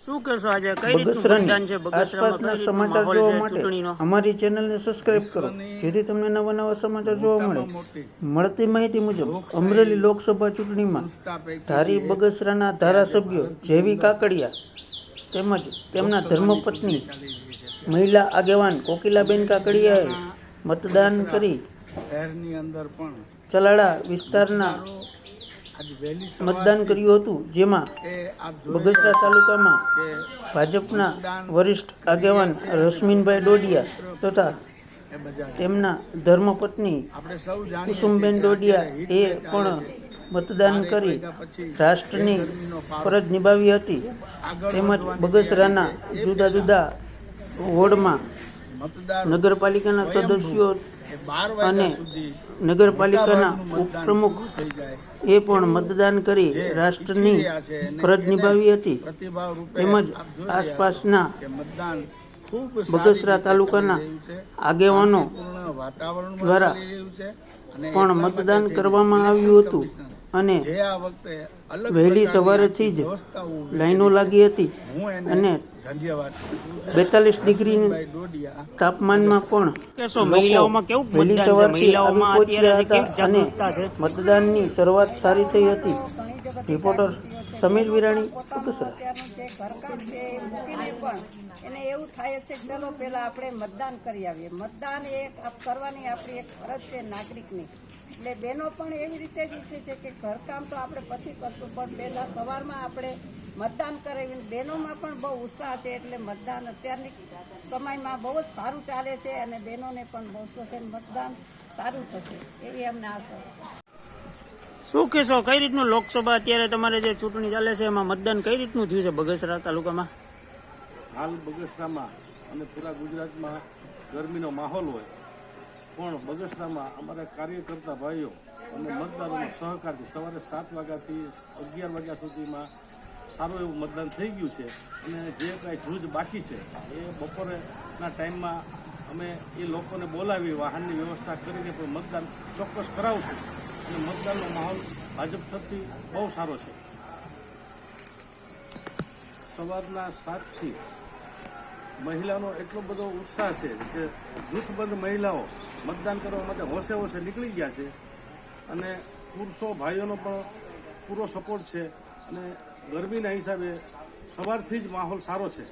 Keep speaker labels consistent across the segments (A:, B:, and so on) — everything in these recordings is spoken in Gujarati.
A: શું કહેશો આજે કઈ રીતનું મતદાન છે
B: આસપાસના સમાચાર જોવા માટે અમારી ચેનલને સબસ્ક્રાઇબ કરો જેથી તમને નવા નવા સમાચાર જોવા મળે. મળતી માહિતી મુજબ અમરેલી લોકસભા ચૂંટણીમાં ધારી બગસરાના ધારાસભ્ય જેવી કાકડિયા તેમજ તેમના ધર્મપત્ની મહિલા આગેવાન કોકિલાબેન કાકડિયાએ મતદાન કરી ચલાળા વિસ્તારના મતદાન કર્યું હતું, જેમાં બગસરા તાલુકામાં ભાજપના વરિષ્ઠ આગેવાન રશ્મિનભાઈ ડોડિયા તથા તેમના ધર્મપત્ની કુસુમબેન ડોડિયા એ પણ મતદાન કરી રાષ્ટ્રની ફરજ નિભાવી હતી. તેમજ બગસરાના જુદા જુદા વોર્ડમાં નગરપાલિકાના સદસ્યો અને નગરપાલિકાના ઉપપ્રમુખ એ પણ મતદાન કરી રાષ્ટ્રની ફરજ નિભાવી હતી. તેમજ આસપાસના બગસરા તાલુકાના આગેવાનો દ્વારા પણ મતદાન કરવામાં આવ્યું હતું અને વહેલી સવારેથી જ લાઈનો લાગી હતી અને 42 ડિગ્રી તાપમાનમાં પણ વહેલી સવારથી આવી પહોંચ્યા હતા અને મતદાનની શરૂઆત સારી થઈ હતી. રિપોર્ટર સમીર વિરાણી, બગસરા.
C: ઘરકામ છે એ મૂકીને પણ એને એવું થાય છે કે ચલો પહેલા આપણે મતદાન કરી આવીએ. મતદાન એ કરવાની આપણી એક ફરજ છે નાગરિકની. એટલે બહેનો પણ એવી રીતે જ ઈચ્છે છે કે ઘરકામ તો આપણે પછી કરશું, પણ પહેલાં સવારમાં આપણે મતદાન કરાવીને બહેનોમાં પણ બહુ ઉત્સાહ છે. એટલે મતદાન અત્યારની સમયમાં બહુ જ સારું ચાલે છે અને બહેનોને પણ બહુ શોખે મતદાન સારું થશે એવી અમને આશા છે.
A: શું કહેશો કઈ રીતનું લોકસભા અત્યારે તમારે જે ચૂંટણી ચાલે છે એમાં મતદાન કઈ રીતનું થયું છે બગસરા તાલુકામાં?
D: હાલ બગસરામાં અને પૂરા ગુજરાતમાં ગરમીનો માહોલ હોય, પણ બગસરામાં અમારા કાર્યકર્તા ભાઈઓ અને મતદારોનો સહકારથી સવારે 7 વાગ્યાથી 11 વાગ્યા સુધીમાં સારું એવું મતદાન થઈ ગયું છે. અને જે કાંઈ જૂજ બાકી છે એ બપોરેના ટાઈમમાં અમે એ લોકોને બોલાવી વાહનની વ્યવસ્થા કરીને પણ મતદાન ચોક્કસ કરાવશું. અને મતદાનનો માહોલ ભાજપ થકી બહુ સારો છે. સવારના 7થી મહિલાનો એટલો બધો ઉત્સાહ છે કે જૂથબદ્ધ મહિલાઓ મતદાન કરવા માટે હોશે હોશે નીકળી ગયા છે અને પુરુષો ભાઈઓનો પણ પૂરો સપોર્ટ છે. અને ગરમીના હિસાબે સવારથી જ માહોલ સારો છે.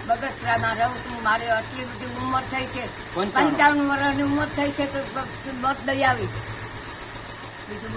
C: બગસરામાં રહું છું. મારે આટલી બધી ઉંમર થઈ છે, 55 વર્ષની ઉંમર થઈ છે તો મત દઈ આવી. બીજું